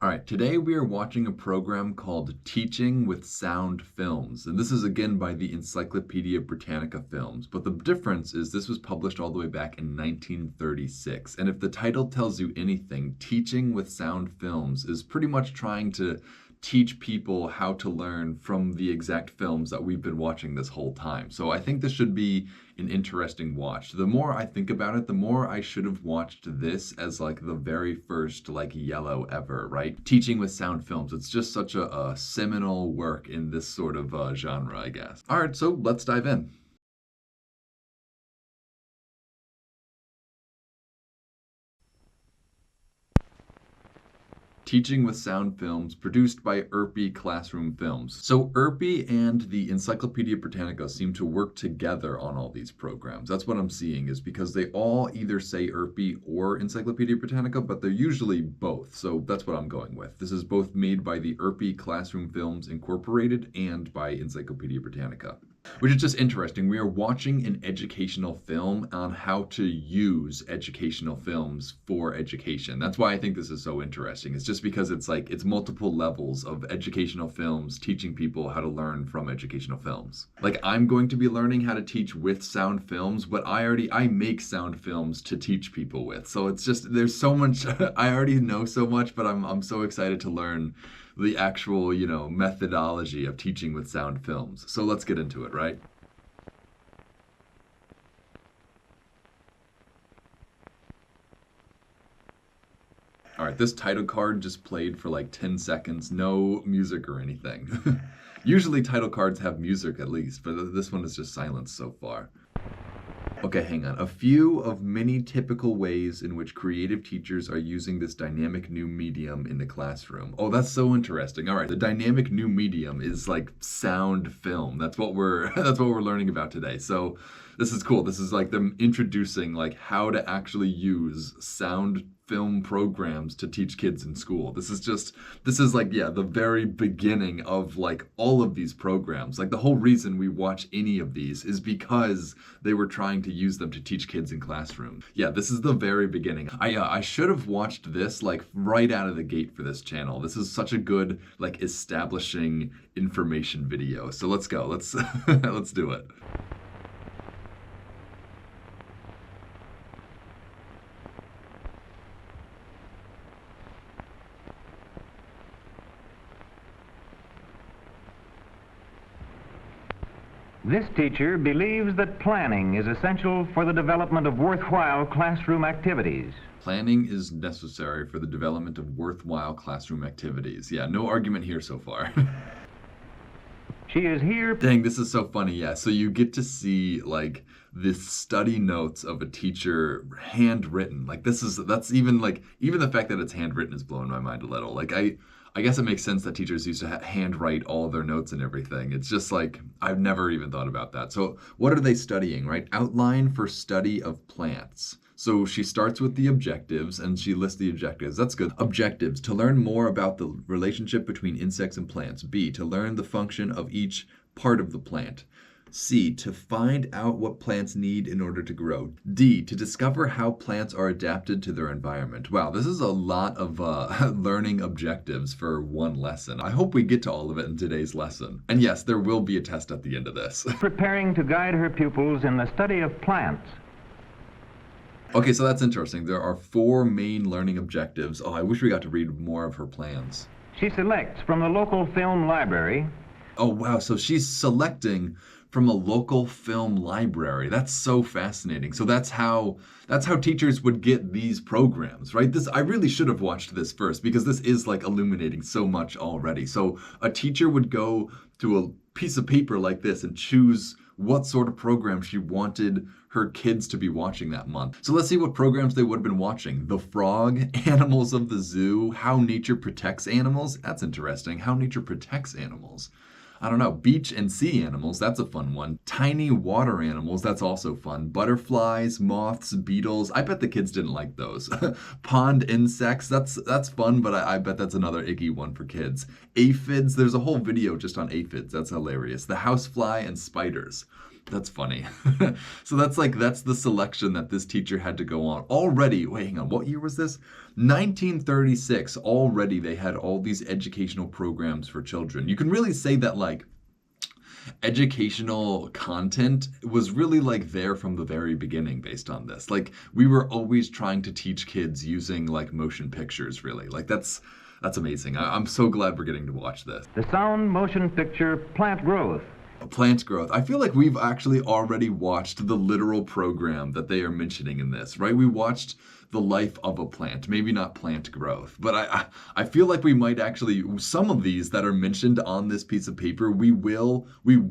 All right, today we are watching a program called Teaching with Sound Films, and this is again by the Encyclopedia Britannica Films, but the difference is this was published all the way back in 1936, and if the title tells you anything, Teaching with Sound Films is pretty much trying to teach people how to learn from the exact films that we've been watching this whole time. So I think this should be an interesting watch. The more I think about it, the more I should have watched this as like the very first like yellow ever, right? Teaching with Sound Films. It's just such a seminal work in this sort of genre, I guess. All right, so let's dive in. Teaching with Sound Films, produced by ERPI Classroom Films. So ERPI and the Encyclopedia Britannica seem to work together on all these programs. That's what I'm seeing, is because they all either say ERPI or Encyclopedia Britannica, but they're usually both. So that's what I'm going with. This is both made by the ERPI Classroom Films Incorporated and by Encyclopedia Britannica. Which is just interesting. We are watching an educational film on how to use educational films for education. That's why I think this is so interesting. It's just because it's multiple levels of educational films teaching people how to learn from educational films. Like, I'm going to be learning how to teach with sound films, but I make sound films to teach people with. So it's just, there's so much, I already know so much, but I'm so excited to learn the actual, methodology of teaching with sound films. So let's get into it, right? All right, this title card just played for like 10 seconds, no music or anything. Usually title cards have music at least, but this one is just silence so far. Okay, hang on. A few of many typical ways in which creative teachers are using this dynamic new medium in the classroom. Oh, that's so interesting. All right, the dynamic new medium is like sound film. That's what we're learning about today. So this is cool. This is like them introducing like how to actually use sound film programs to teach kids in school. This is like, yeah, the very beginning of like all of these programs. Like the whole reason we watch any of these is because they were trying to use them to teach kids in classrooms. Yeah, this is the very beginning. I should have watched this like right out of the gate for this channel. This is such a good like establishing information video. So let's go. Let's let's do it. This teacher believes that planning is essential for the development of worthwhile classroom activities. Planning is necessary for the development of worthwhile classroom activities. Yeah, no argument here so far. She is here. Dang, this is so funny. Yeah, so you get to see like this study notes of a teacher handwritten. Like that's even the fact that it's handwritten is blowing my mind a little. Like I guess it makes sense that teachers used to handwrite all their notes and everything. It's just like, I've never even thought about that. So what are they studying, right? Outline for study of plants. So she starts with the objectives and she lists the objectives. That's good. Objectives: to learn more about the relationship between insects and plants. B, to learn the function of each part of the plant. C, to find out what plants need in order to grow. D, to discover how plants are adapted to their environment. Wow, this is a lot of learning objectives for one lesson. I hope we get to all of it in today's lesson. And yes, there will be a test at the end of this. Preparing to guide her pupils in the study of plants. Okay, so that's interesting. There are 4 main learning objectives. Oh, I wish we got to read more of her plans. She selects from the local film library. Oh, wow, so she's selecting from a local film library. That's so fascinating. So that's how teachers would get these programs, right? I really should have watched this first because this is like illuminating so much already. So a teacher would go to a piece of paper like this and choose what sort of program she wanted her kids to be watching that month. So let's see what programs they would have been watching. The Frog, Animals of the Zoo, How Nature Protects Animals. That's interesting. How nature protects animals. I don't know, beach and sea animals, that's a fun one. Tiny water animals, that's also fun. Butterflies, moths, beetles, I bet the kids didn't like those. Pond insects, that's fun, but I bet that's another icky one for kids. Aphids, there's a whole video just on aphids, that's hilarious. The housefly and spiders. That's funny. So that's the selection that this teacher had to go on. Already, wait, hang on, what year was this? 1936. Already they had all these educational programs for children. You can really say that like educational content was really like there from the very beginning based on this. Like we were always trying to teach kids using like motion pictures really. Like that's amazing. I'm so glad we're getting to watch this. The sound motion picture Plant Growth. Plant growth. I feel like we've actually already watched the literal program that they are mentioning in this, right? We watched the life of a plant, maybe not plant growth, but I feel like we might actually, some of these that are mentioned on this piece of paper, we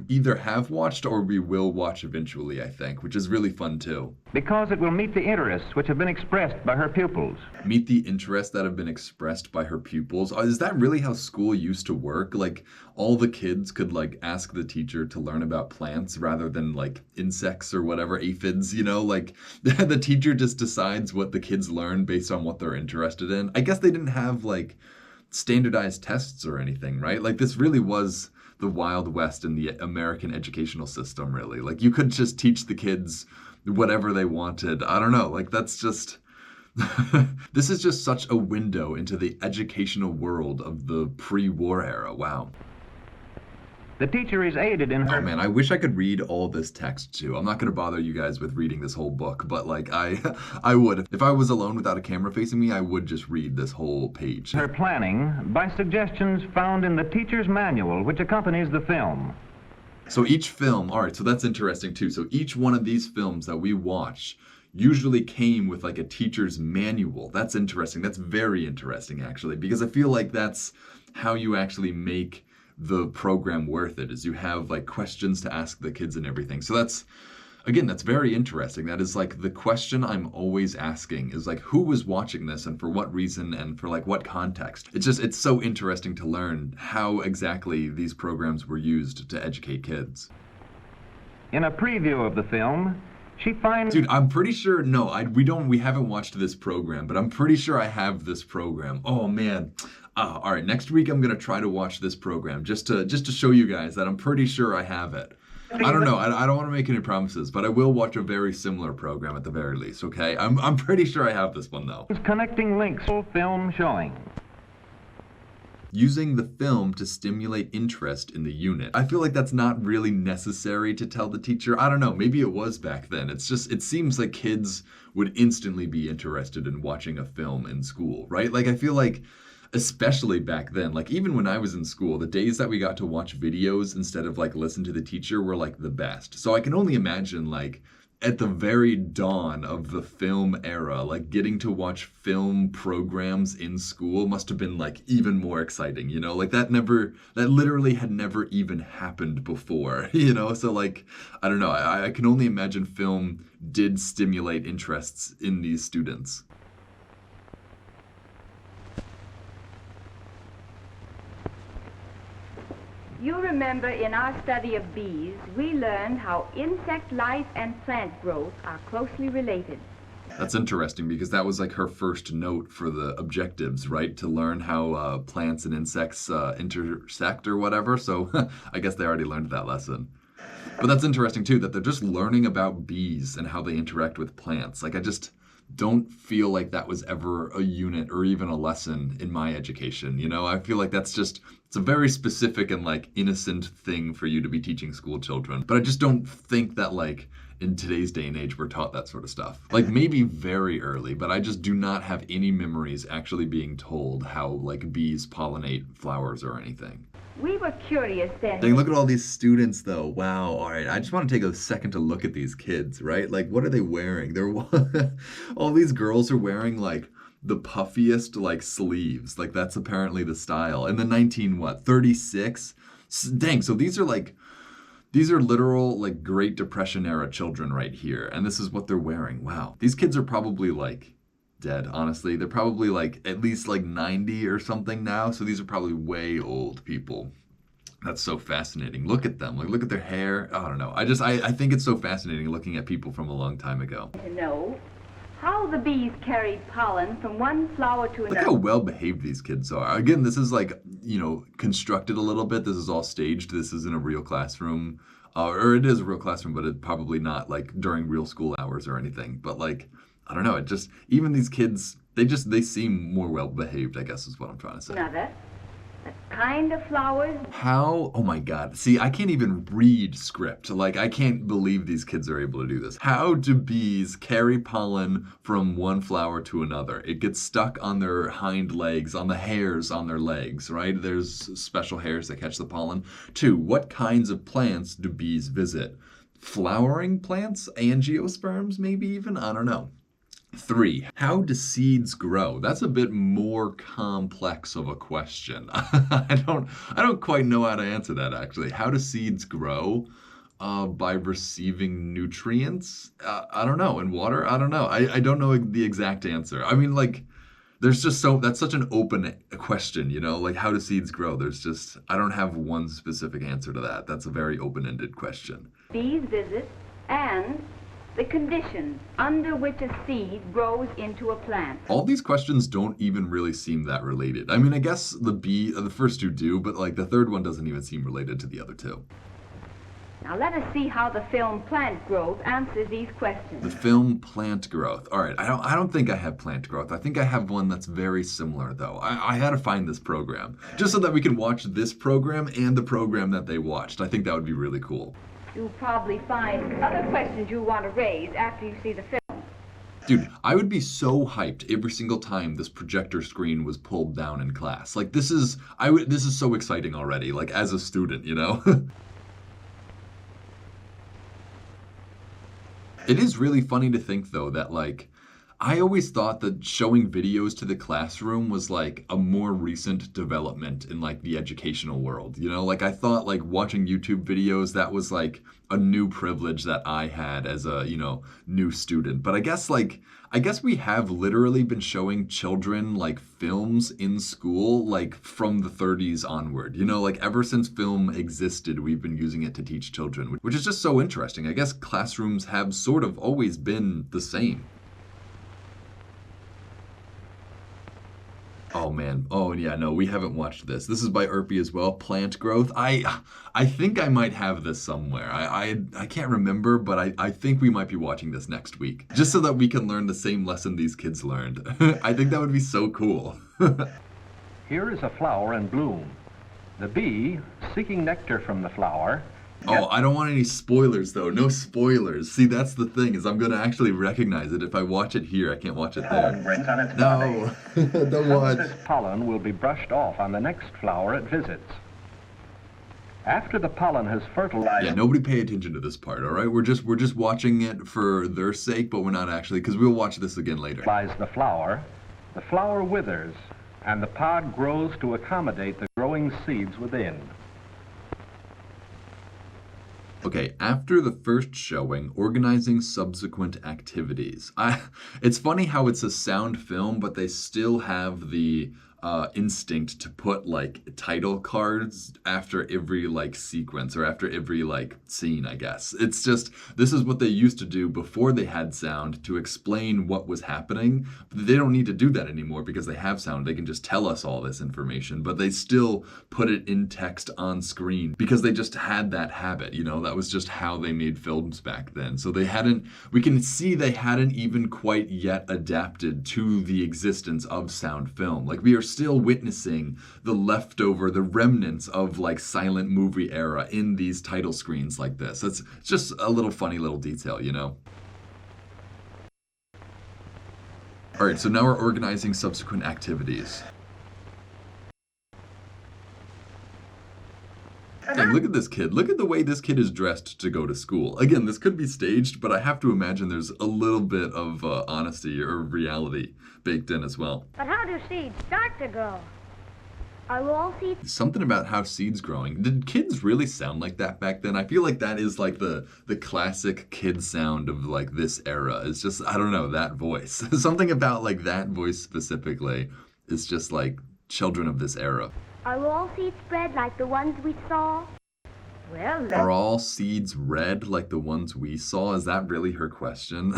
either have watched or we will watch eventually, I think, which is really fun too. Because it will meet the interests which have been expressed by her pupils. Meet the interests that have been expressed by her pupils. Is that really how school used to work? Like all the kids could like ask the teacher to learn about plants rather than like insects or whatever, aphids, you know, like the teacher just decides what the kids learn based on what they're interested in. I guess they didn't have like standardized tests or anything, right? Like this really was the Wild West in the American educational system, really. Like you could just teach the kids whatever they wanted. I don't know, like that's just this is just such a window into the educational world of the pre-war era. Wow. The teacher is aided in her... Oh man, I wish I could read all this text too. I'm not going to bother you guys with reading this whole book, but like I would. If I was alone without a camera facing me, I would just read this whole page. Her planning by suggestions found in the teacher's manual which accompanies the film. So each film, all right, so that's interesting too. So each one of these films that we watch usually came with like a teacher's manual. That's interesting. That's very interesting actually, because I feel like that's how you actually make the program worth it, is you have like questions to ask the kids and everything. So that's very interesting. That is like the question I'm always asking is like, who was watching this and for what reason and for like what context? It's so interesting to learn how exactly these programs were used to educate kids. In a preview of the film, she finds... Dude, I'm pretty sure, no, we haven't watched this program, but I'm pretty sure I have this program. Oh man. All right, next week I'm gonna try to watch this program just to show you guys that I'm pretty sure I have it. I don't know. I don't want to make any promises, but I will watch a very similar program at the very least. Okay, I'm pretty sure I have this one though. Connecting links. Film showing. Using the film to stimulate interest in the unit. I feel like that's not really necessary to tell the teacher. I don't know, maybe it was back then. It seems like kids would instantly be interested in watching a film in school, right? Like I feel like, especially back then, like even when I was in school, the days that we got to watch videos instead of like listen to the teacher were like the best. So I can only imagine like at the very dawn of the film era, like getting to watch film programs in school must have been like even more exciting, you know, like that literally had never even happened before, you know? So like, I don't know, I can only imagine film did stimulate interests in these students. You remember in our study of bees, we learned how insect life and plant growth are closely related. That's interesting because that was like her first note for the objectives, right? To learn how plants and insects intersect or whatever. So I guess they already learned that lesson. But that's interesting too, that they're just learning about bees and how they interact with plants. Like I just don't feel like that was ever a unit or even a lesson in my education. You know, I feel like it's a very specific and like innocent thing for you to be teaching school children. But I just don't think that like in today's day and age we're taught that sort of stuff. Like maybe very early, but I just do not have any memories actually being told how like bees pollinate flowers or anything. We were curious then. Dang, look at all these students though. Wow. All right. I just want to take a second to look at these kids, right? Like what are they wearing? All these girls are wearing like the puffiest like sleeves. Like that's apparently the style. In the 36? Dang, so these are literal like Great Depression era children right here. And this is what they're wearing. Wow. These kids are probably like dead, honestly. They're probably like at least like 90 or something now. So these are probably way old people. That's so fascinating. Look at them. Like look at their hair. I don't know. I think it's so fascinating looking at people from a long time ago. To know how the bees carry pollen from one flower to another. Look how well behaved these kids are. Again, this is like, you know, constructed a little bit. This is all staged. This isn't a real classroom. Or it is a real classroom, but it's probably not like during real school hours or anything. But like, I don't know. It just even these kids, they seem more well behaved. I guess is what I'm trying to say. Another, the kind of flowers. How? Oh my God. See, I can't even read script. Like, I can't believe these kids are able to do this. How do bees carry pollen from one flower to another? It gets stuck on their hind legs, on the hairs on their legs, right? There's special hairs that catch the pollen. 2, what kinds of plants do bees visit? Flowering plants? Angiosperms, maybe even? I don't know. 3, how do seeds grow? That's a bit more complex of a question. I don't quite know how to answer that actually. How do seeds grow? By receiving nutrients? I don't know. In water? I don't know. I don't know the exact answer. I mean, like, there's just that's such an open question, you know? Like, how do seeds grow? I don't have one specific answer to that. That's a very open-ended question. Bees visit and the conditions under which a seed grows into a plant. All these questions don't even really seem that related. I mean, I guess the first 2 do, but like the third one doesn't even seem related to the other 2. Now let us see how the film Plant Growth answers these questions. The film Plant Growth. All right, I don't think I have Plant Growth. I think I have one that's very similar though. I had to find this program just so that we can watch this program and the program that they watched. I think that would be really cool. You'll probably find other questions you want to raise after you see the film. Dude, I would be so hyped every single time this projector screen was pulled down in class. Like this is so exciting already, like as a student, you know? It is really funny to think though that like I always thought that showing videos to the classroom was like a more recent development in like the educational world. You know, like I thought like watching YouTube videos, that was like a new privilege that I had as a, you know, new student. But I guess we have literally been showing children like films in school like from the 30s onward. You know, like ever since film existed, we've been using it to teach children, which is just so interesting. I guess classrooms have sort of always been the same. Oh man. Oh yeah, no, we haven't watched this. This is by Erpy as well. Plant Growth. I think I might have this somewhere. I can't remember, but I think we might be watching this next week. Just so that we can learn the same lesson these kids learned. I think that would be so cool. Here is a flower in bloom. The bee, seeking nectar from the flower. Oh, I don't want any spoilers though. No spoilers. See, that's the thing, is I'm gonna actually recognize it. If I watch it here, I can't watch it there. No, don't watch. This pollen will be brushed off on the next flower it visits. After the pollen has fertilized... Yeah, nobody pay attention to this part, all right? We're just watching it for their sake, but we're not actually, because we'll watch this again later. The flower withers, and the pod grows to accommodate the growing seeds within. Okay, after the first showing, organizing subsequent activities. It's funny how it's a sound film, but they still have the instinct to put like title cards after every like sequence or after every like scene, I guess. It's just, this is what they used to do before they had sound to explain what was happening. They don't need to do that anymore because they have sound. They can just tell us all this information, but they still put it in text on screen because they just had that habit, you know, that was just how they made films back then. So we can see they hadn't even quite yet adapted to the existence of sound film. Like we are still witnessing the remnants of like silent movie era in these title screens like this. It's just a little funny little detail, you know? All right, so now we're organizing subsequent activities. Dang, look at this kid. Look at the way this kid is dressed to go to school. Again, this could be staged, but I have to imagine there's a little bit of honesty or reality baked in as well. But how do seeds start to grow? Are all seeds? Something about how seeds growing. Did kids really sound like that back then? I feel like that is like the classic kid sound of like this era. It's just, I don't know, that voice. Something about like that voice specifically is just like children of this era. Are all seeds red like the ones we saw? Well, Are all seeds red like the ones we saw? Is that really her question?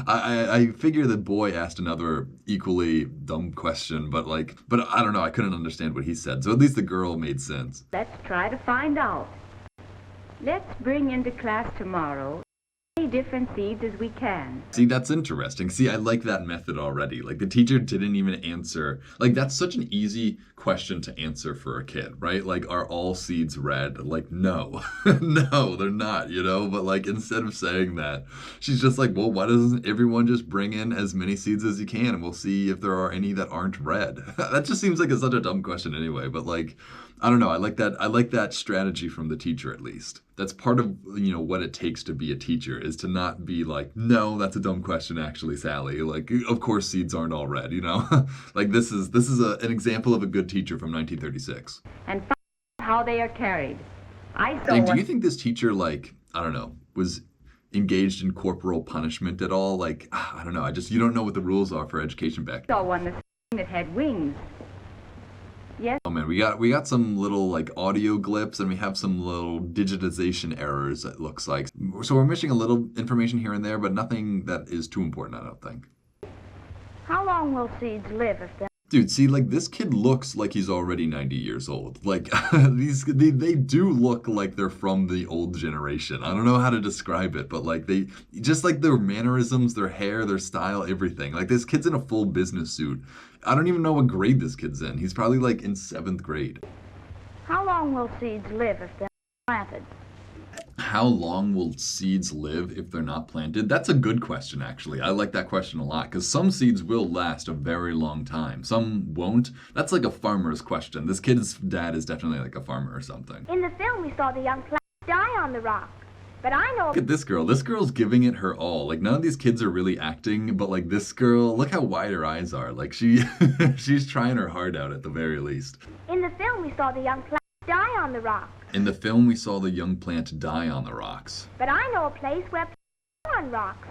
I figure the boy asked another equally dumb question, but I don't know, I couldn't understand what he said. So at least the girl made sense. let's try to find out. Let's bring into class tomorrow as many different seeds as we can. See, that's interesting. See, I like that method already. Like, the teacher didn't even answer. Like, that's such an easy question to answer for a kid, right? Like, are all seeds red? Like, no. No, they're not, you know? But, like, instead of saying that, she's just like, well, why doesn't everyone just bring in as many seeds as you can, and we'll see if there are any that aren't red? That just seems like such a dumb question anyway, but, like, I don't know. I like that strategy from the teacher, at least. That's part of, you know, what it takes to be a teacher, is to not be like, no, that's a dumb question, actually, Sally. Like, of course seeds aren't all red, you know? Like, this is an example of a good teacher from 1936. And find out how they are carried. I saw Like, do one, you think this teacher, like, I don't know, was engaged in corporal punishment at all? Like, I don't know. You don't know what the rules are for education back then. saw one that had wings. Yes, Oh man, we got some little like audio clips, and we have some little digitization errors, it looks like. So we're missing a little information here and there, but nothing that is too important, I don't think. How long will seeds live if they're... Dude, see, like, this kid looks like he's already 90 years old. Like, they do look like they're from the old generation. I don't know how to describe it, but like, just like their mannerisms, their hair, their style, everything. Like, this kid's in a full business suit. I don't even know what grade this kid's in. He's probably like in 7th grade. How long will seeds live if they're planted? How long will seeds live if they're not planted? That's a good question, actually. I like that question a lot, because some seeds will last a very long time. Some won't. That's like a farmer's question. This kid's dad is definitely like a farmer or something. In the film, we saw the young plant die on the rock. But I know... Look at this girl. This girl's giving it her all. Like, none of these kids are really acting, but like this girl, look how wide her eyes are. Like, she's trying her heart out at the very least. In the film, we saw the young plant die on the rock. In the film, we saw the young plant die on the rocks. But I know a place where plants grow on rocks.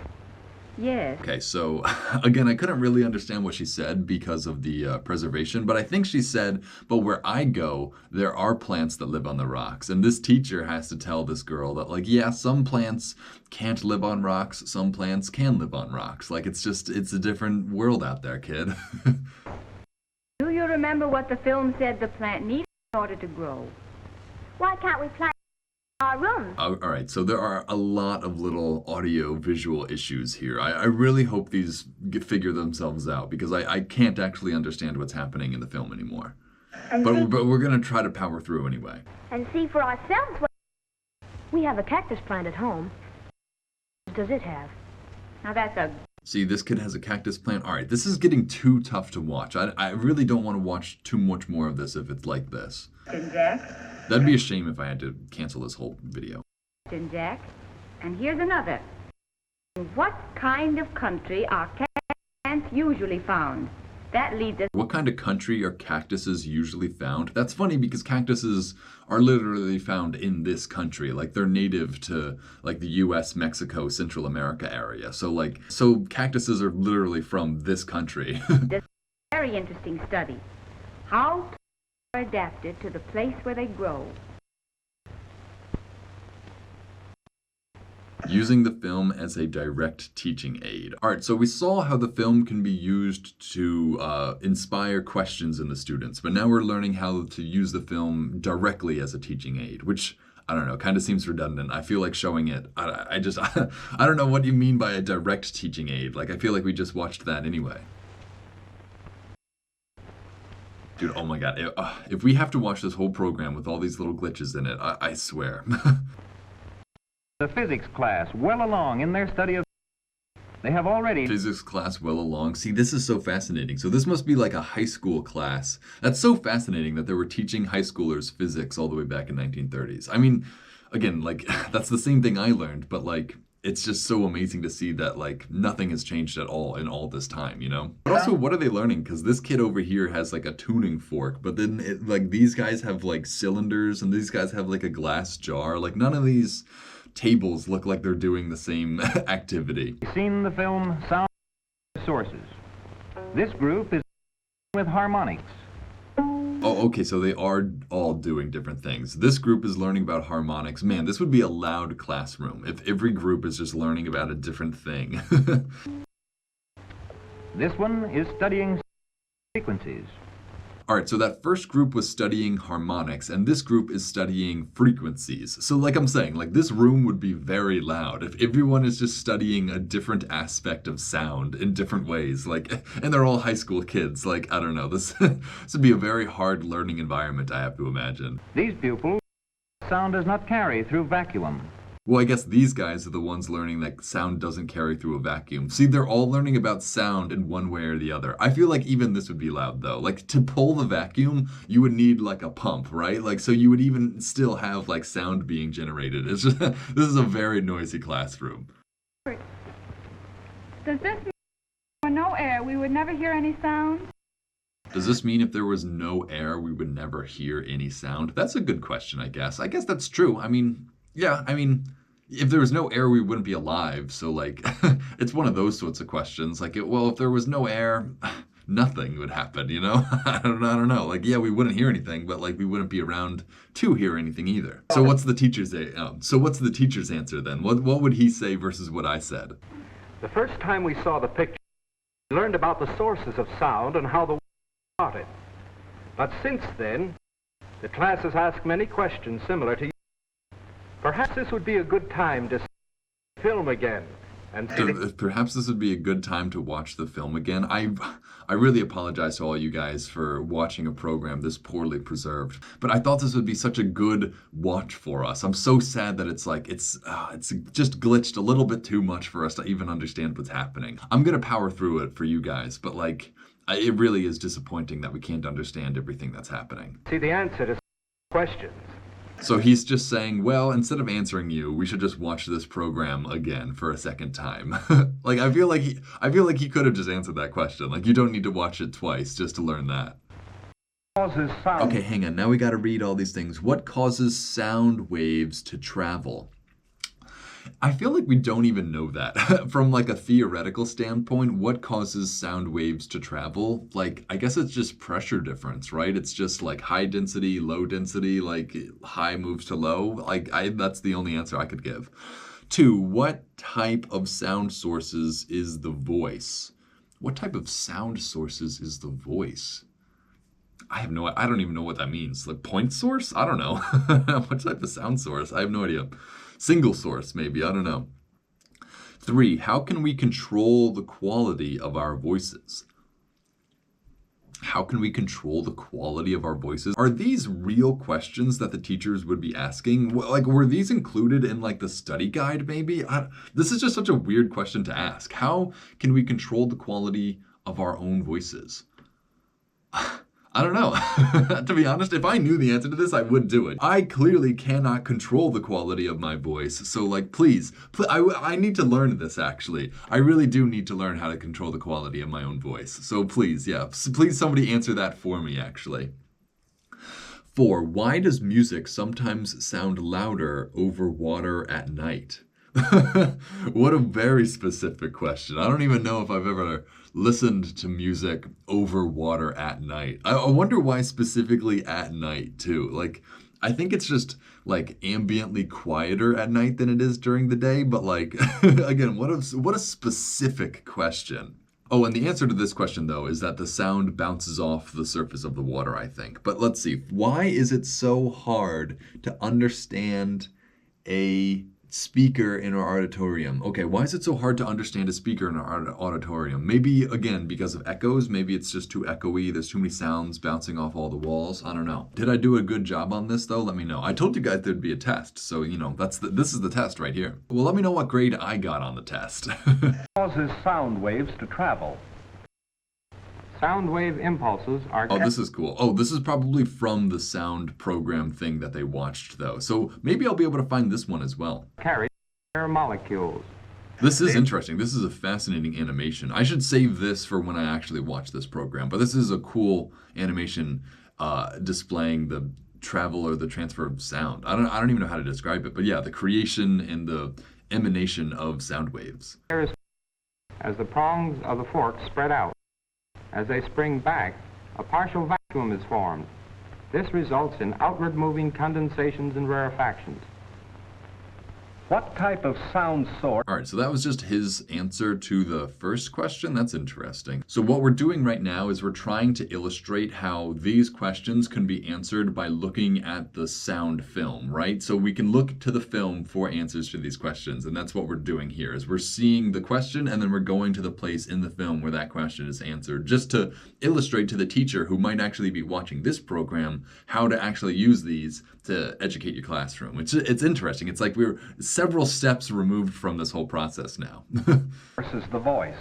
yes. Okay, so again, I couldn't really understand what she said because of the preservation, but I think she said, but where I go, there are plants that live on the rocks. And this teacher has to tell this girl that, like, yeah, some plants can't live on rocks, some plants can live on rocks. Like, it's a different world out there, kid. Do you remember what the film said the plant needed in order to grow? Why can't we plant in our rooms? All right, so there are a lot of little audio-visual issues here. I really hope these figure themselves out, because I can't actually understand what's happening in the film anymore. But we're going to try to power through anyway. And see for ourselves what... We have a cactus plant at home. What does it have? Now that's a... See, this kid has a cactus plant. All right, this is getting too tough to watch. I really don't want to watch too much more of this if it's like this. Jack. That'd be a shame if I had to cancel this whole video. Jack. And here's another. In what kind of country are plants usually found? That leads us... What kind of country are cactuses usually found? That's funny, because cactuses are literally found in this country. Like, they're native to, like, the US, Mexico, Central America area. So cactuses are literally from this country. Very interesting study. How plants are adapted to the place where they grow. Using the film as a direct teaching aid. All right, so we saw how the film can be used to inspire questions in the students, but now we're learning how to use the film directly as a teaching aid, which, I don't know, kind of seems redundant. I feel like showing it. I don't know what you mean by a direct teaching aid. Like, I feel like we just watched that anyway. Dude, oh my God, if we have to watch this whole program with all these little glitches in it, I swear. The physics class well along in their study of... They have already... Physics class well along. See, this is so fascinating. So this must be like a high school class. That's so fascinating that they were teaching high schoolers physics all the way back in 1930s. I mean, again, like, that's the same thing I learned, but like, it's just so amazing to see that, like, nothing has changed at all in all this time, you know? But also, what are they learning? Because this kid over here has, like, a tuning fork, but then, like, these guys have, like, cylinders, and these guys have, like, a glass jar. Like, none of these tables look like they're doing the same activity. Seen the film Sound Sources. This group is with harmonics. Oh, okay, so they are all doing different things. This group is learning about harmonics. Man, this would be a loud classroom if every group is just learning about a different thing. This one is studying frequencies. All right, so that first group was studying harmonics, and this group is studying frequencies. So like I'm saying, like this room would be very loud if everyone is just studying a different aspect of sound in different ways. Like, and they're all high school kids. Like, I don't know, this would be a very hard learning environment, I have to imagine. These pupils, sound does not carry through vacuum. Well, I guess these guys are the ones learning that sound doesn't carry through a vacuum. See, they're all learning about sound in one way or the other. I feel like even this would be loud, though. Like, to pull the vacuum, you would need, like, a pump, right? Like, so you would even still have, like, sound being generated. It's just, this is a very noisy classroom. Does this mean if there were no air, we would never hear any sound? Does this mean if there was no air, we would never hear any sound? That's a good question, I guess. I guess that's true. I mean, yeah, I mean, if there was no air, we wouldn't be alive. So, like, it's one of those sorts of questions. Like, well, if there was no air, nothing would happen, you know? I don't know. Like, yeah, we wouldn't hear anything, but, like, we wouldn't be around to hear anything either. So what's the teacher's answer then? What would he say versus what I said? The first time we saw the picture, we learned about the sources of sound and how the world started. But since then, the class has asked many questions similar to you. Perhaps this would be a good time to see the film again. And perhaps this would be a good time to watch the film again. I really apologize to all you guys for watching a program this poorly preserved, but I thought this would be such a good watch for us. I'm so sad that it's just glitched a little bit too much for us to even understand what's happening. I'm gonna power through it for you guys, but like, it really is disappointing that we can't understand everything that's happening. see the answer to questions. So he's just saying, well, instead of answering you, we should just watch this program again for a second time. Like, I feel like he could have just answered that question. Like, you don't need to watch it twice just to learn that. Causes sound. Okay, hang on. Now we got to read all these things. What causes sound waves to travel? I feel like we don't even know that. From like a theoretical standpoint, what causes sound waves to travel? Like, I guess it's just pressure difference, right? It's just like high density, low density, like high moves to low. Like, that's the only answer I could give. 2, what type of sound sources is the voice? What type of sound sources is the voice? I don't even know what that means. Like point source? I don't know. What type of sound source? I have no idea. Single source, maybe. I don't know. 3, how can we control the quality of our voices? How can we control the quality of our voices? Are these real questions that the teachers would be asking? Like, were these included in like the study guide, maybe? This is just such a weird question to ask. How can we control the quality of our own voices? I don't know. To be honest, if I knew the answer to this, I would do it. I clearly cannot control the quality of my voice. So like, please, I need to learn this actually. I really do need to learn how to control the quality of my own voice. So please, yeah, please somebody answer that for me actually. 4, why does music sometimes sound louder over water at night? What a very specific question. I don't even know if I've ever listened to music over water at night. I wonder why specifically at night too. Like, I think it's just like ambiently quieter at night than it is during the day. But like, again, what a specific question. Oh, and the answer to this question though is that the sound bounces off the surface of the water, I think. But let's see. Why is it so hard to understand a speaker in our auditorium? Okay, why is it so hard to understand a speaker in our auditorium? Maybe, again, because of echoes. Maybe it's just too echoey. There's too many sounds bouncing off all the walls. I don't know. Did I do a good job on this, though? Let me know. I told you guys there'd be a test, so, you know, this is the test right here. Well, let me know what grade I got on the test. Causes sound waves to travel. Sound wave impulses are... Oh, this is cool. Oh, this is probably from the sound program thing that they watched, though. So maybe I'll be able to find this one as well. carried air molecules. This is interesting. This is a fascinating animation. I should save this for when I actually watch this program. But this is a cool animation displaying the travel or the transfer of sound. I don't even know how to describe it. But yeah, the creation and the emanation of sound waves. As the prongs of the fork spread out, as they spring back, a partial vacuum is formed. This results in outward moving condensations and rarefactions. What type of sound source? All right, so that was just his answer to the first question. That's interesting. So what we're doing right now is we're trying to illustrate how these questions can be answered by looking at the sound film, right? So we can look to the film for answers to these questions, and that's what we're doing here, is we're seeing the question and then we're going to the place in the film where that question is answered, just to illustrate to the teacher who might actually be watching this program how to actually use these to educate your classroom. It's interesting. It's like we're several steps removed from this whole process now. Versus the voice.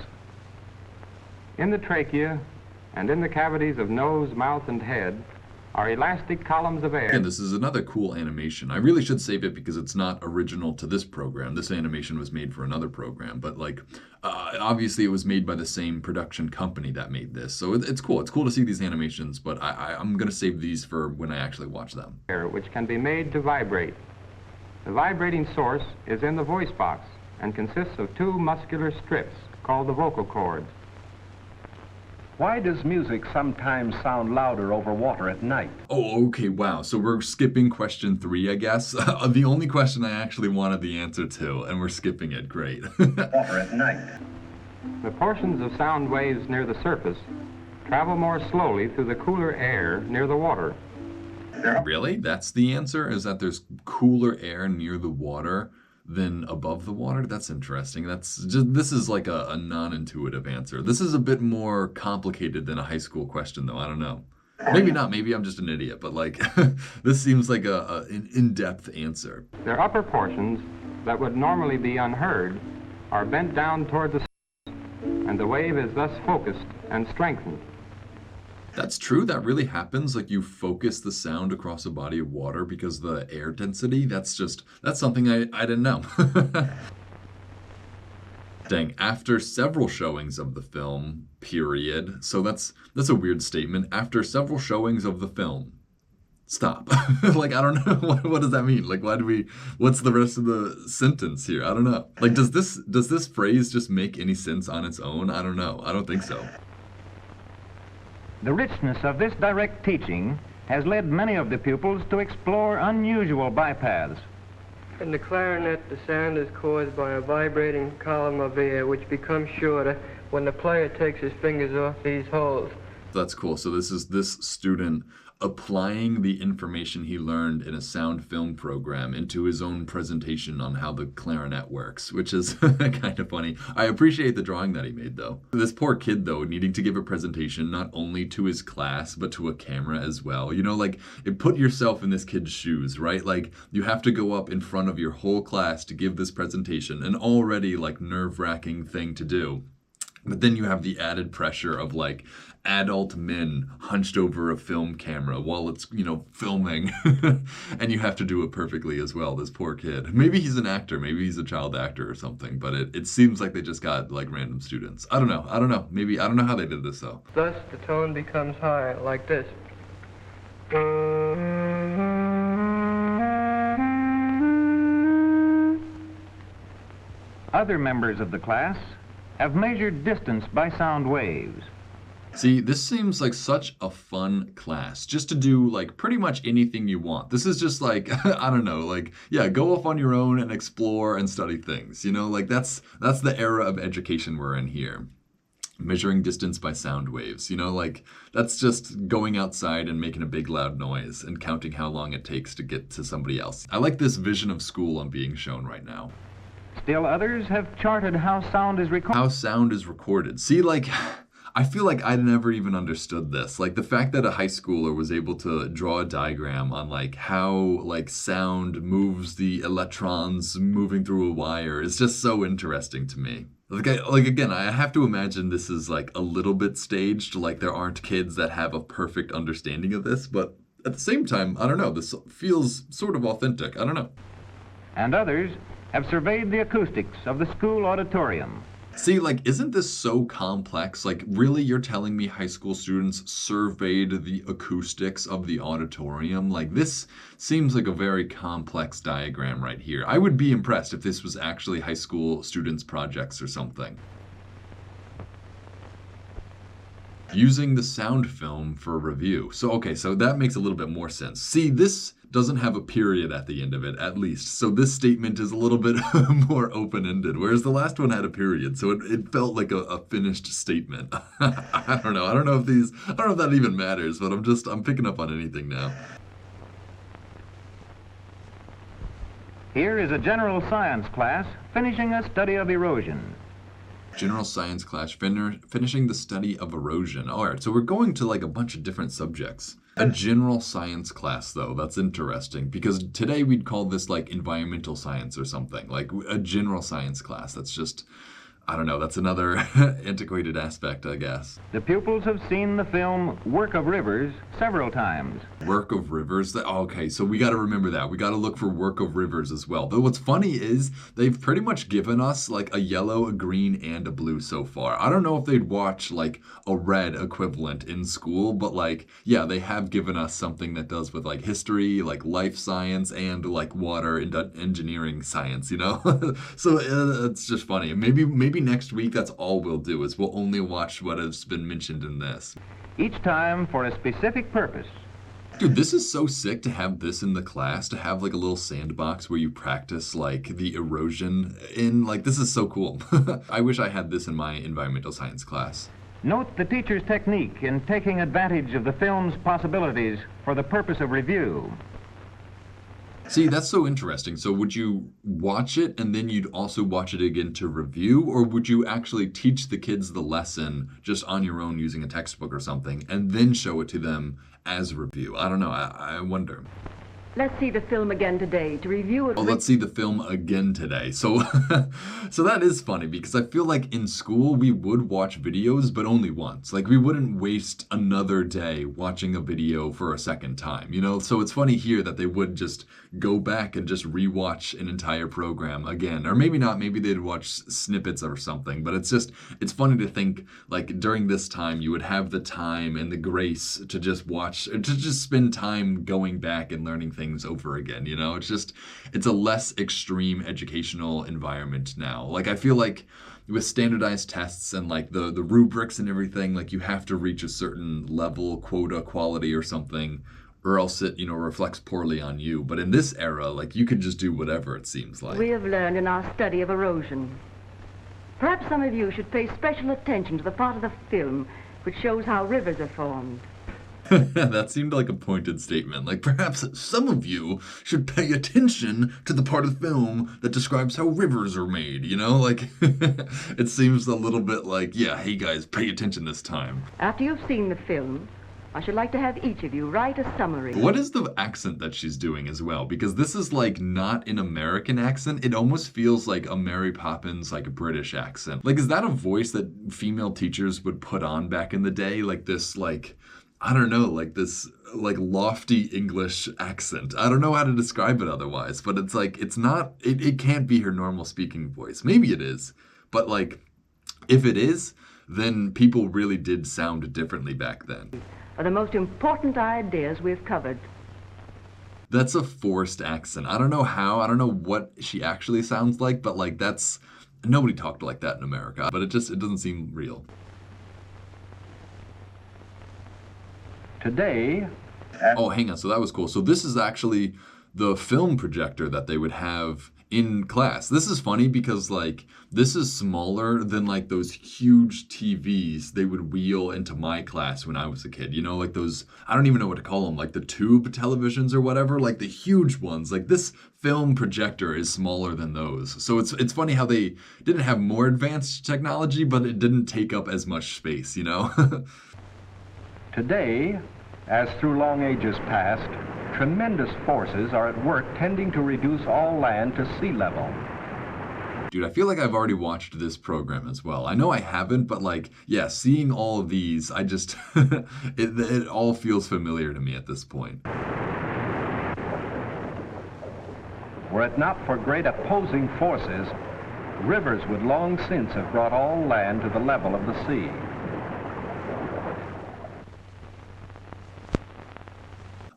In the trachea and in the cavities of nose, mouth, and head are elastic columns of air. Again, this is another cool animation. I really should save it because it's not original to this program. This animation was made for another program, but like, obviously it was made by the same production company that made this. So it's cool. It's cool to see these animations, but I'm going to save these for when I actually watch them. Which can be made to vibrate. The vibrating source is in the voice box and consists of two muscular strips called the vocal cords. Why does music sometimes sound louder over water at night? Oh, okay, wow. So we're skipping question 3, I guess. The only question I actually wanted the answer to, and we're skipping it. Great. Water at night. The portions of sound waves near the surface travel more slowly through the cooler air near the water. Really? That's the answer? Is that there's cooler air near the water than above the water? That's interesting. This is like a non-intuitive answer. This is a bit more complicated than a high school question, though. I don't know. Maybe not. Maybe I'm just an idiot. But like, this seems like an in-depth answer. Their upper portions that would normally be unheard are bent down toward the surface, and the wave is thus focused and strengthened. That's true. That really happens. Like you focus the sound across a body of water because the air density. That's something I didn't know. Dang, after several showings of the film, period. So that's a weird statement. After several showings of the film. Stop. Like, I don't know. What does that mean? Like, what's the rest of the sentence here? I don't know. Like, does this phrase just make any sense on its own? I don't know. I don't think so. The richness of this direct teaching has led many of the pupils to explore unusual bypaths. In the clarinet, the sound is caused by a vibrating column of air which becomes shorter when the player takes his fingers off these holes. That's cool. So this is this student applying the information he learned in a sound film program into his own presentation on how the clarinet works, which is kind of funny. I appreciate the drawing that he made, though. This poor kid, though, needing to give a presentation not only to his class, but to a camera as well. You know, like, put yourself in this kid's shoes, right? Like, you have to go up in front of your whole class to give this presentation, an already, like, nerve-wracking thing to do. But then you have the added pressure of like adult men hunched over a film camera while it's, filming. And you have to do it perfectly as well, this poor kid. Maybe he's an actor, maybe he's a child actor or something, but it seems like they just got like random students. I don't know. Maybe, I don't know how they did this though. Thus, the tone becomes higher, like this. Other members of the class have measured distance by sound waves. See, this seems like such a fun class, just to do like pretty much anything you want. This is just like, I don't know, like, yeah, go off on your own and explore and study things, like that's the era of education we're in here. Measuring distance by sound waves, like that's just going outside and making a big loud noise and counting how long it takes to get to somebody else. I like this vision of school I'm being shown right now. Still others have charted how sound is recorded. How sound is recorded. See, like, I feel like I never even understood this. Like, the fact that a high schooler was able to draw a diagram on, like, how, like, sound moves the electrons moving through a wire is just so interesting to me. Again, I have to imagine this is, like, a little bit staged. Like, there aren't kids that have a perfect understanding of this. But at the same time, I don't know. This feels sort of authentic. I don't know. And others have surveyed the acoustics of the school auditorium. See, like, isn't this so complex? Like, really, you're telling me high school students surveyed the acoustics of the auditorium? Like, this seems like a very complex diagram right here. I would be impressed if this was actually high school students' projects or something. Using the sound film for review. So, okay, so that makes a little bit more sense. See, this doesn't have a period at the end of it, at least. So this statement is a little bit more open-ended, whereas the last one had a period. So it felt like a finished statement. I don't know. I don't know if that even matters, but I'm picking up on anything now. Here is a general science class finishing a study of erosion. General science class, finishing the study of erosion. All right, so we're going to like a bunch of different subjects. A general science class, though, that's interesting, because today we'd call this like environmental science or something, like a general science class. That's just, I don't know, that's another antiquated aspect, I guess. The pupils have seen the film Work of Rivers several times. Work of Rivers. Okay, so we got to remember that. We got to look for Work of Rivers as well. Though what's funny is they've pretty much given us like a yellow, a green, and a blue so far. I don't know if they'd watch like a red equivalent in school, but like, yeah, they have given us something that does with like history, like life science, and like water and engineering science, you know? So it's just funny. Maybe next week that's all we'll do is we'll only watch what has been mentioned in this. Each time for a specific purpose. Dude, this is so sick to have this in the class, to have like a little sandbox where you practice like the erosion in, like, this is so cool. I wish I had this in my environmental science class. Note the teacher's technique in taking advantage of the film's possibilities for the purpose of review. See, that's so interesting. So would you watch it and then you'd also watch it again to review? Or would you actually teach the kids the lesson just on your own using a textbook or something and then show it to them as review? I don't know. I wonder. Let's see the film again today to review it. Oh, let's see the film again today. So, so that is funny because I feel like in school we would watch videos, but only once. Like we wouldn't waste another day watching a video for a second time, you know? So it's funny here that they would just go back and just rewatch an entire program again. Or maybe not, maybe they'd watch snippets or something, but it's funny to think like during this time you would have the time and the grace to just watch, to just spend time going back and learning things over again, you know? It's a less extreme educational environment now. Like I feel like with standardized tests and like the rubrics and everything, like you have to reach a certain level, quota, quality or something, or else it, you know, reflects poorly on you. But in this era, like you could just do whatever, it seems like. We have learned in our study of erosion. Perhaps some of you should pay special attention to the part of the film which shows how rivers are formed. That seemed like a pointed statement. Like, perhaps some of you should pay attention to the part of the film that describes how rivers are made, you know? Like, it seems a little bit like, yeah, hey guys, pay attention this time. After you've seen the film, I should like to have each of you write a summary. What is the accent that she's doing as well? Because this is like not an American accent. It almost feels like a Mary Poppins, like a British accent. Like, is that a voice that female teachers would put on back in the day? Like this, like, I don't know, like this like lofty English accent. I don't know how to describe it otherwise, but it's like, it's not, it can't be her normal speaking voice. Maybe it is, but like, if it is, then people really did sound differently back then. Are the most important ideas we've covered. That's a forced accent. I don't know how, I don't know what she actually sounds like, but like nobody talked like that in America, but it doesn't seem real. Today... Oh, hang on. So that was cool. So this is actually the film projector that they would have in class. This is funny because like this is smaller than like those huge TVs they would wheel into my class when I was a kid. You know, like those, I don't even know what to call them, like the tube televisions or whatever, like the huge ones. Like this film projector is smaller than those. So it's funny how they didn't have more advanced technology, but it didn't take up as much space, you know? Today, as through long ages past, tremendous forces are at work tending to reduce all land to sea level. Dude, I feel like I've already watched this program as well. I know I haven't, but like, yeah, seeing all of these, I just, it all feels familiar to me at this point. Were it not for great opposing forces, rivers would long since have brought all land to the level of the sea.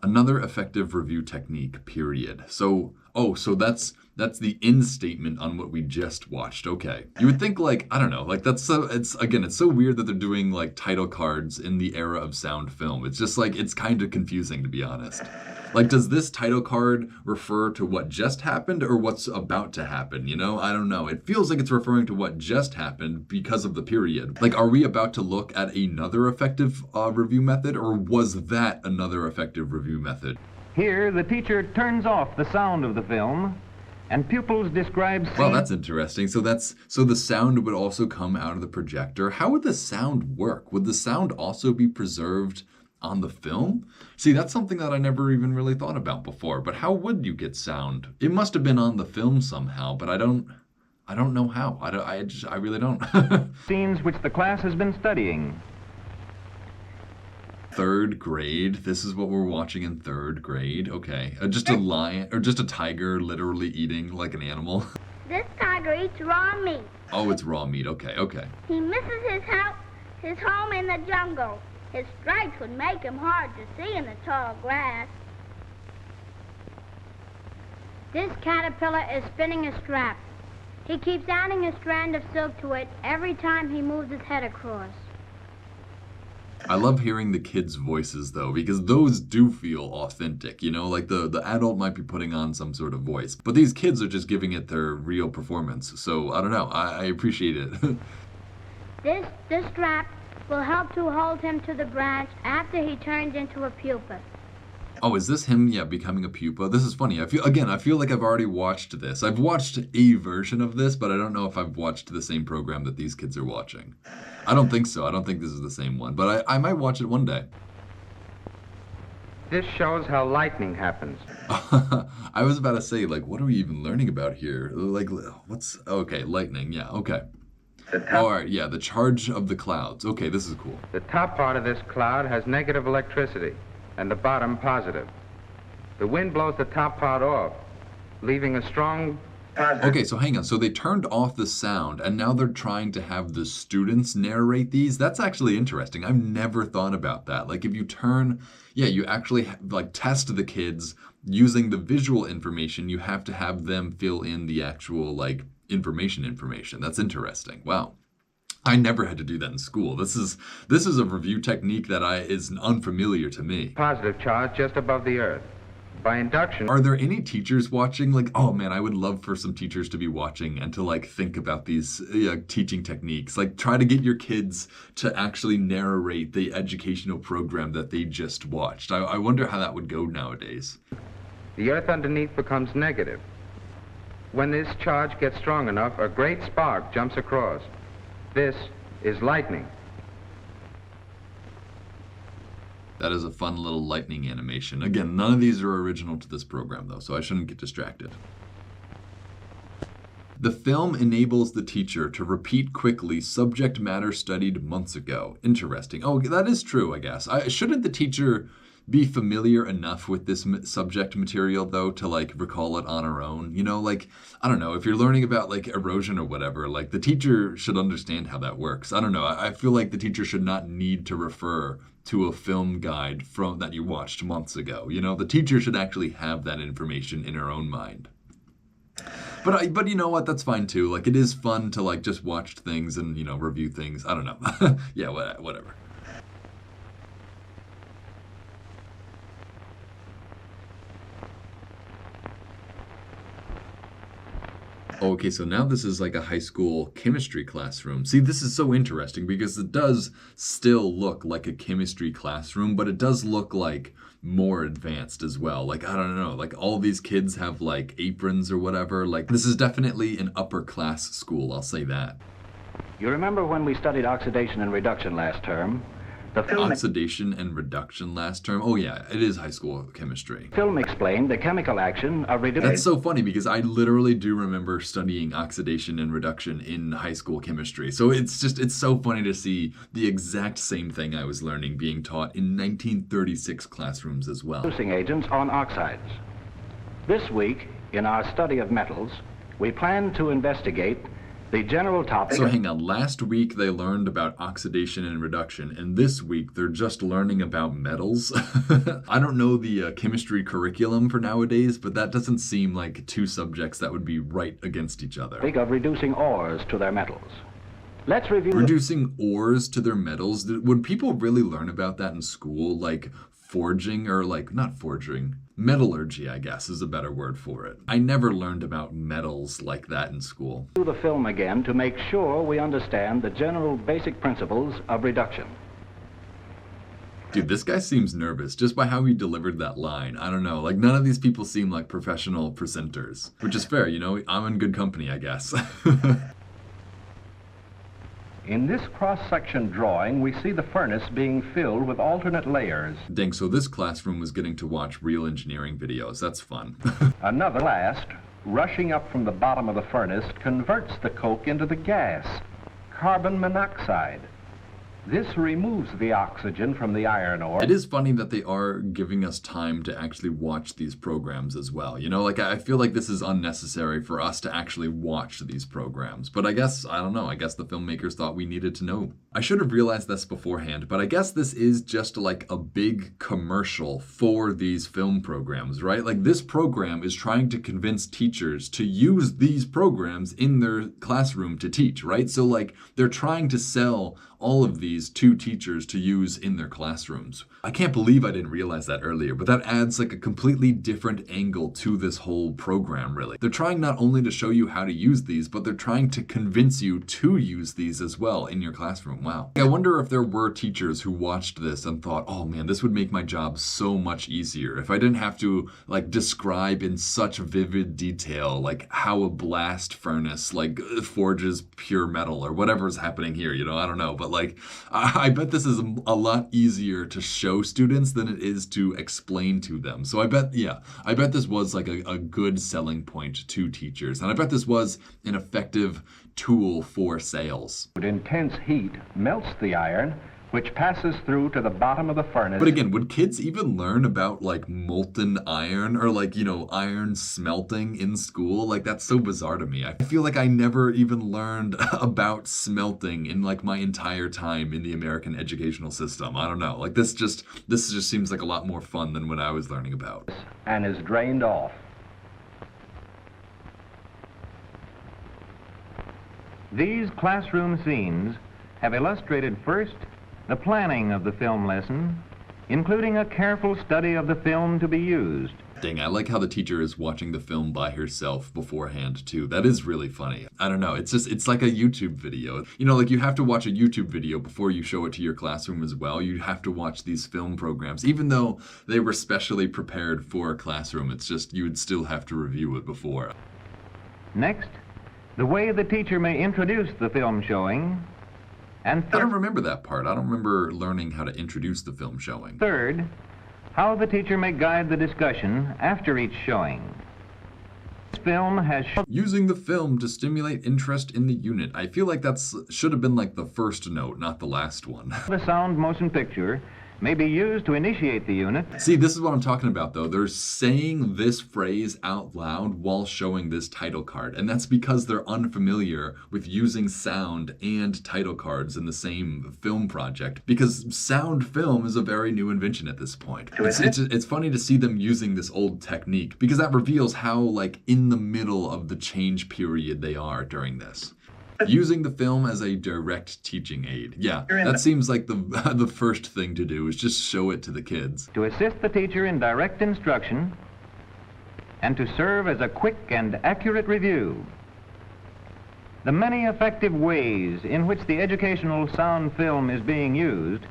Another effective review technique, period. So, oh, so that's That's the end statement on what we just watched. Okay. You would think like, I don't know, like that's so, it's so weird that they're doing like title cards in the era of sound film. It's just like, it's kind of confusing to be honest. Like, does this title card refer to what just happened or what's about to happen? You know, I don't know. It feels like it's referring to what just happened because of the period. Like, are we about to look at another effective review method, or was that another effective review method? Here, the teacher turns off the sound of the film, and pupils describe scenes. Well, that's interesting. So the sound would also come out of the projector. How would the sound work? Would the sound also be preserved on the film? See, that's something that I never even really thought about before. But how would you get sound? It must have been on the film somehow, but I don't know how. I really don't. Scenes which the class has been studying. Third grade. This is what we're watching in third grade. Okay. Just a lion or just a tiger literally eating like an animal. This tiger eats raw meat. Oh, it's raw meat. Okay, okay. He misses his home in the jungle. His stripes would make him hard to see in the tall grass. This caterpillar is spinning a strap. He keeps adding a strand of silk to it every time he moves his head across. I love hearing the kids' voices though, because those do feel authentic, you know, like the adult might be putting on some sort of voice, but these kids are just giving it their real performance. So I don't know, I appreciate it. This strap will help to hold him to the branch after he turns into a pupa. Oh, is this him, yeah, becoming a pupa? This is funny. I feel like I've already watched this. I've watched a version of this, but I don't know if I've watched the same program that these kids are watching. I don't think so. I don't think this is the same one, but I might watch it one day. This shows how lightning happens. I was about to say, like, what are we even learning about here? Like, okay, lightning, yeah, okay. All right, yeah, the charge of the clouds. Okay, this is cool. The top part of this cloud has negative electricity, and the bottom positive. The wind blows the top part off, leaving a strong positive. Okay, so hang on. So they turned off the sound, and now they're trying to have the students narrate these? That's actually interesting. I've never thought about that. Like, if you turn, yeah, you actually, like, test the kids using the visual information. You have to have them fill in the actual, like, information. That's interesting. Wow. I never had to do that in school. This is a review technique that is unfamiliar to me. Positive charge just above the earth. By induction. Are there any teachers watching? Like, oh man, I would love for some teachers to be watching and to like think about these teaching techniques. Like, try to get your kids to actually narrate the educational program that they just watched. I wonder how that would go nowadays. The earth underneath becomes negative. When this charge gets strong enough, a great spark jumps across. This is lightning. That is a fun little lightning animation. Again, none of these are original to this program though, so I shouldn't get distracted. The film enables the teacher to repeat quickly subject matter studied months ago. Interesting. Oh, that is true, I guess. Shouldn't the teacher be familiar enough with this subject material though to like recall it on her own? You know, like, I don't know, if you're learning about like erosion or whatever, like the teacher should understand how that works. I don't know. I feel like the teacher should not need to refer to a film guide from that you watched months ago. You know, the teacher should actually have that information in her own mind. But you know what? That's fine too. Like, it is fun to like just watch things and, you know, review things. I don't know. Yeah, whatever. Okay, so now this is like a high school chemistry classroom. See, this is so interesting because it does still look like a chemistry classroom, but it does look like more advanced as well. Like, I don't know, like all these kids have like aprons or whatever. Like, this is definitely an upper class school, I'll say that. You remember when we studied oxidation and reduction last term? The film Oxidation and reduction last term? Oh yeah, it is high school chemistry. Film explained the chemical action of reduction. That's so funny because I literally do remember studying oxidation and reduction in high school chemistry. So it's so funny to see the exact same thing I was learning being taught in 1936 classrooms as well. Reducing agents on oxides. This week, in our study of metals, we plan to investigate The general topic... So hang on, last week they learned about oxidation and reduction, and this week they're just learning about metals? I don't know the chemistry curriculum for nowadays, but that doesn't seem like two subjects that would be right against each other. of reducing ores to their metals. Let's review... Reducing ores to their metals? Would people really learn about that in school? Like forging, or like, not forging, metallurgy, I guess is a better word for it. I never learned about metals like that in school. the film again to make sure we understand the general basic principles of reduction. Dude, this guy seems nervous just by how he delivered that line. I don't know, like none of these people seem like professional presenters, which is fair, you know, I'm in good company, I guess. In this cross-section drawing, we see the furnace being filled with alternate layers. Dang, so this classroom was getting to watch real engineering videos. That's fun. Another blast, rushing up from the bottom of the furnace, converts the coke into the gas, carbon monoxide. This removes the oxygen from the iron ore. It is funny that they are giving us time to actually watch these programs as well. You know, like I feel like this is unnecessary for us to actually watch these programs. But I guess, I don't know, I guess the filmmakers thought we needed to know. I should have realized this beforehand, but I guess this is just like a big commercial for these film programs, right? Like this program is trying to convince teachers to use these programs in their classroom to teach, right? So like they're trying to sell all of these to teachers to use in their classrooms. I can't believe I didn't realize that earlier, but that adds like a completely different angle to this whole program, really. They're trying not only to show you how to use these, but they're trying to convince you to use these as well in your classroom. Wow. I wonder if there were teachers who watched this and thought, oh man, this would make my job so much easier if I didn't have to like describe in such vivid detail like how a blast furnace like forges pure metal or whatever's happening here, you know, I don't know, but like I bet this is a lot easier to show students than it is to explain to them. So I bet this was like a good selling point to teachers, and I bet this was an effective tool for sales. Intense heat melts the iron, which passes through to the bottom of the furnace. But again, would kids even learn about like molten iron or like, you know, iron smelting in school? Like that's so bizarre to me. I feel like I never even learned about smelting in like my entire time in the American educational system. I don't know. Like this just seems like a lot more fun than what I was learning about. And is drained off. These classroom scenes have illustrated first the planning of the film lesson, including a careful study of the film to be used. Dang, I like how the teacher is watching the film by herself beforehand too. That is really funny. I don't know, it's like a YouTube video. You know, like you have to watch a YouTube video before you show it to your classroom as well. You have to watch these film programs. Even though they were specially prepared for a classroom, it's just you would still have to review it before. Next, the way the teacher may introduce the film showing. And I don't remember that part. I don't remember learning how to introduce the film showing. Third, how the teacher may guide the discussion after each showing. This film has using the film to stimulate interest in the unit. I feel like should have been like the first note, not the last one. The sound motion picture may be used to initiate the unit. See, this is what I'm talking about, though. They're saying this phrase out loud while showing this title card, and that's because they're unfamiliar with using sound and title cards in the same film project, because sound film is a very new invention at this point. It's funny to see them using this old technique, because that reveals how, like, in the middle of the change period they are during this. Using the film as a direct teaching aid. Yeah, that seems like the first thing to do is just show it to the kids. To assist the teacher in direct instruction and to serve as a quick and accurate review. The many effective ways in which the educational sound film is being used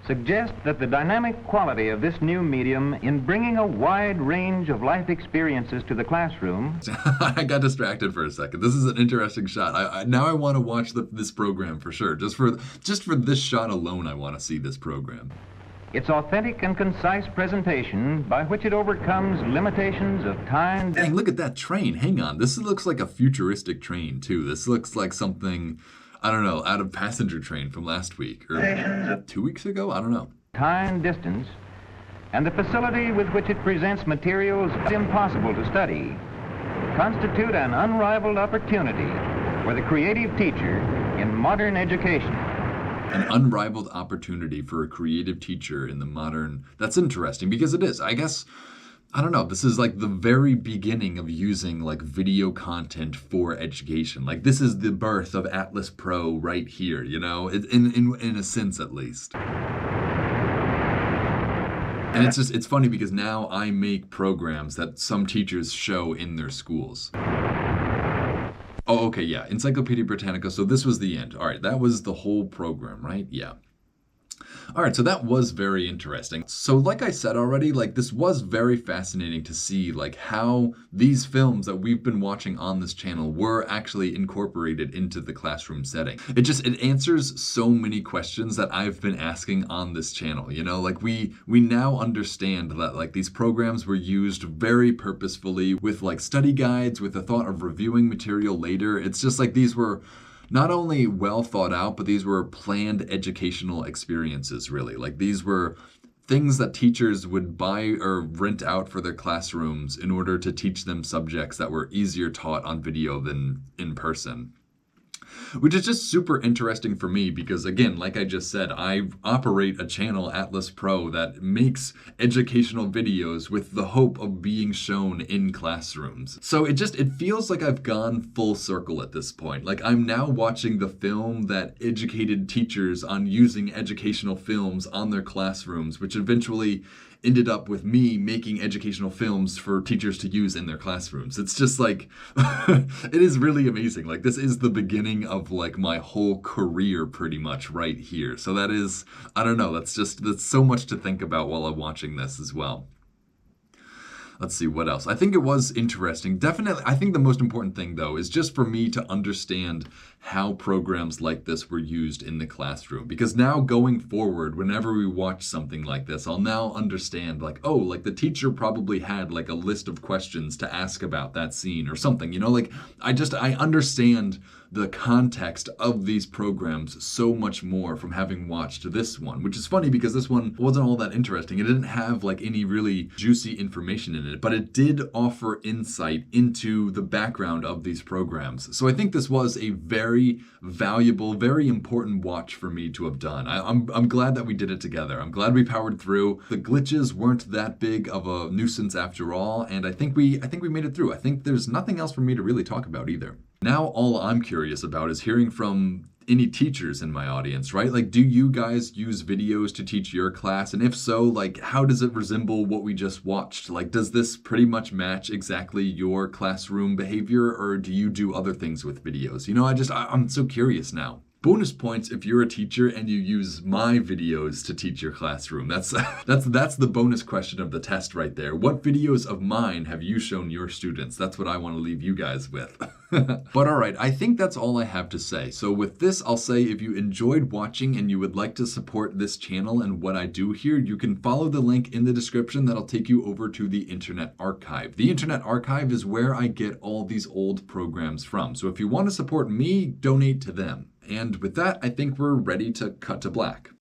suggest that the dynamic quality of this new medium in bringing a wide range of life experiences to the classroom. I got distracted for a second. This is an interesting shot. Now I want to watch this program for sure. Just for this shot alone, I want to see this program. Its authentic and concise presentation by which it overcomes limitations of time. Dang, look at that train. Hang on. This looks like a futuristic train too. This looks like something, I don't know, out of Passenger Train from last week or 2 weeks ago? I don't know. Time, distance, and the facility with which it presents materials impossible to study constitute an unrivaled opportunity for the creative teacher in modern education. An unrivaled opportunity for a creative teacher in the modern... That's interesting because it is. I guess, I don't know, this is like the very beginning of using like video content for education. Like this is the birth of Atlas Pro right here, you know, in a sense at least. And it's funny because now I make programs that some teachers show in their schools. Oh, okay, yeah, Encyclopedia Britannica, so this was the end. All right, that was the whole program, right? Yeah. All right, so that was very interesting. So like I said already, like this was very fascinating to see like how these films that we've been watching on this channel were actually incorporated into the classroom setting. It answers so many questions that I've been asking on this channel, you know, like we now understand that like these programs were used very purposefully with like study guides, with the thought of reviewing material later. It's just like these were not only well thought out, but these were planned educational experiences, really. Like these were things that teachers would buy or rent out for their classrooms in order to teach them subjects that were easier taught on video than in person. Which is just super interesting for me because, again, like I just said, I operate a channel, Atlas Pro, that makes educational videos with the hope of being shown in classrooms. So it feels like I've gone full circle at this point. Like I'm now watching the film that educated teachers on using educational films on their classrooms, which eventually ended up with me making educational films for teachers to use in their classrooms. It's just like, it is really amazing. Like this is the beginning of like my whole career pretty much right here. So that is, I don't know, that's so much to think about while I'm watching this as well. Let's see what else. I think it was interesting. Definitely, I think the most important thing, though, is just for me to understand how programs like this were used in the classroom. Because now going forward, whenever we watch something like this, I'll now understand, like, oh, like the teacher probably had like a list of questions to ask about that scene or something, you know? Like, I understand the context of these programs so much more from having watched this one, which is funny because this one wasn't all that interesting. It didn't have like any really juicy information in it, but it did offer insight into the background of these programs. So I think this was a very valuable, very important watch for me to have done. I'm glad that we did it together. I'm glad we powered through. The glitches weren't that big of a nuisance after all, and I think we made it through. I think there's nothing else for me to really talk about either. Now all I'm curious about is hearing from any teachers in my audience, right? Like, do you guys use videos to teach your class? And if so, like, how does it resemble what we just watched? Like, does this pretty much match exactly your classroom behavior, or do you do other things with videos? You know, I'm so curious now. Bonus points if you're a teacher and you use my videos to teach your classroom. That's the bonus question of the test right there. What videos of mine have you shown your students? That's what I want to leave you guys with. But alright, I think that's all I have to say. So with this, I'll say if you enjoyed watching and you would like to support this channel and what I do here, you can follow the link in the description that'll take you over to the Internet Archive. The Internet Archive is where I get all these old programs from. So if you want to support me, donate to them. And with that, I think we're ready to cut to black.